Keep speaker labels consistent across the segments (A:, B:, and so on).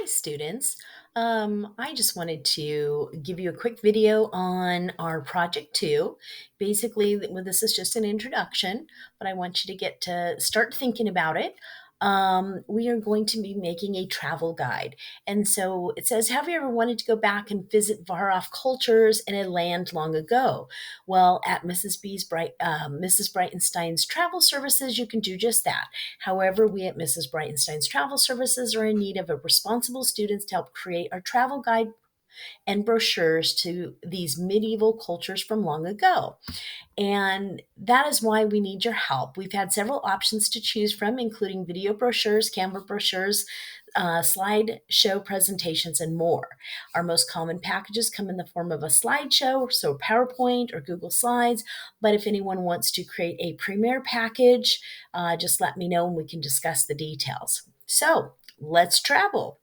A: students. I just wanted to give you a quick video on our project two. Basically, this is just an introduction, but I want you to get to start thinking about it. We are going to be making a travel guide. And so it says, have you ever wanted to go back and visit far off cultures in a land long ago? Well, at Mrs. Breitenstein's Travel Services, you can do just that. However, we at Mrs. Breitenstein's Travel Services are in need of responsible students to help create our travel guide and brochures to these medieval cultures from long ago. And that is why we need your help. We've had several options to choose from, including video brochures, Canva brochures, slideshow presentations, and more. Our most common packages come in the form of a slideshow, so PowerPoint or Google Slides. But if anyone wants to create a Premiere package, just let me know and we can discuss the details. So let's travel.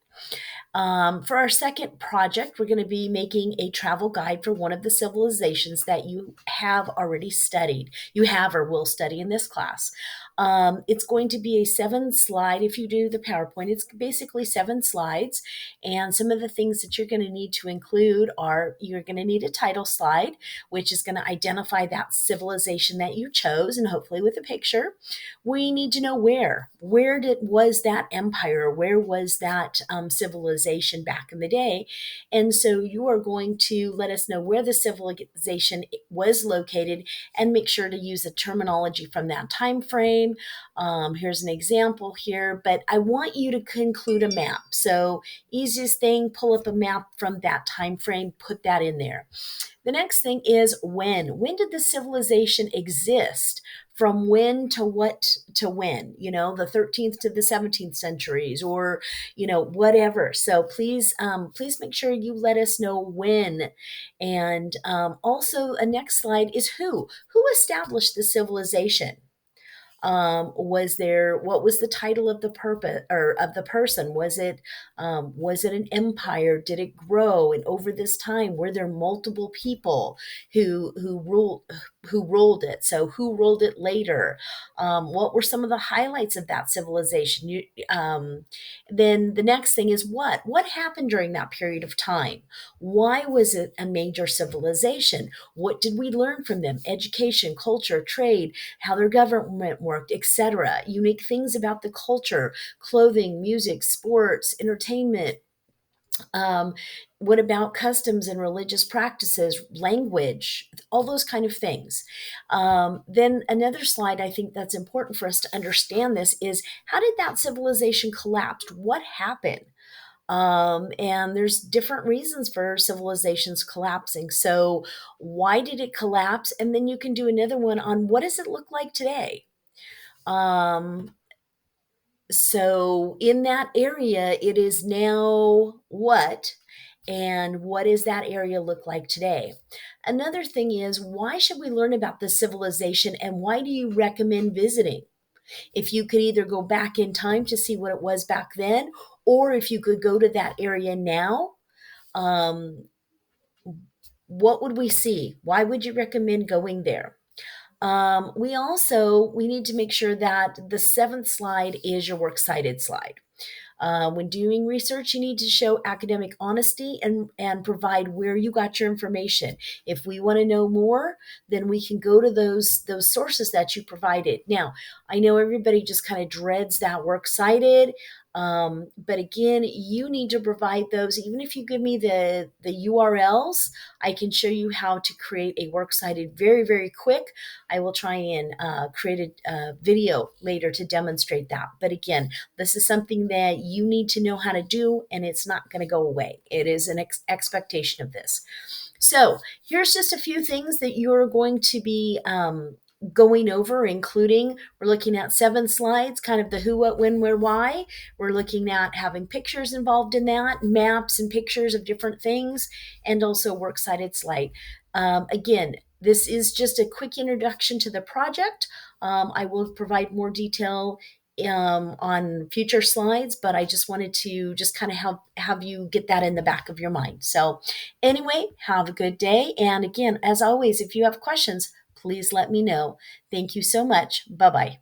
A: For our second project, we're going to be making a travel guide for one of the civilizations that you have already studied. You have or will study in this class. It's going to be a 7-slide. If you do the PowerPoint, it's basically 7 slides. And some of the things that you're going to need to include are you're going to need a title slide, which is going to identify that civilization that you chose, and hopefully with a picture. We need to know where was that empire? Where was that civilization back in the day? And so you are going to let us know where the civilization was located and make sure to use the terminology from that time frame. Here's an example here, but I want you to conclude a map. So easiest thing, pull up a map from that time frame, put that in there. The next thing is when. When did the civilization exist? From when to what to when? The 13th to the 17th centuries, or whatever. So please make sure you let us know when. And also, a next slide is who established the civilization. What was the title of the purpose or of the person? Was it an empire? Did it grow? And over this time, were there multiple people who ruled it? So who ruled it later? What were some of the highlights of that civilization? Then the next thing is what happened during that period of time? Why was it a major civilization? What did we learn from them? Education, culture, trade, how their government worked, etc. Unique things about the culture, clothing, music, sports, entertainment. What about customs and religious practices, language, all those kind of things. Then another slide I think that's important for us to understand this is, how did that civilization collapse? What happened? And there's different reasons for civilizations collapsing. So why did it collapse? And then you can do another one on what does it look like today? So in that area, it is now what? And what does that area look like today? Another thing is, why should we learn about the civilization and why do you recommend visiting? If you could either go back in time to see what it was back then, or if you could go to that area now, what would we see? Why would you recommend going there? We need to make sure that the 7th slide is your works cited slide. When doing research, you need to show academic honesty and provide where you got your information. If we want to know more, then we can go to those sources that you provided. Now, I know everybody just kind of dreads that works cited. But again, you need to provide those. Even if you give me the URLs, I can show you how to create a works cited very, very quick. I will try and create a video later to demonstrate that. But again, this is something that you need to know how to do, and it's not going to go away. It is an expectation of this. So here's just a few things that you're going to be going over, including we're looking at 7 slides, kind of the who, what, when, where, why. We're looking at having pictures involved in that, maps and pictures of different things, and also works cited slide. Again, this is just a quick introduction to the project. I will provide more detail on future slides, but I just wanted to just kind of have you get that in the back of your mind. So anyway, have a good day. And again, as always, if you have questions, please let me know. Thank you so much. Bye-bye.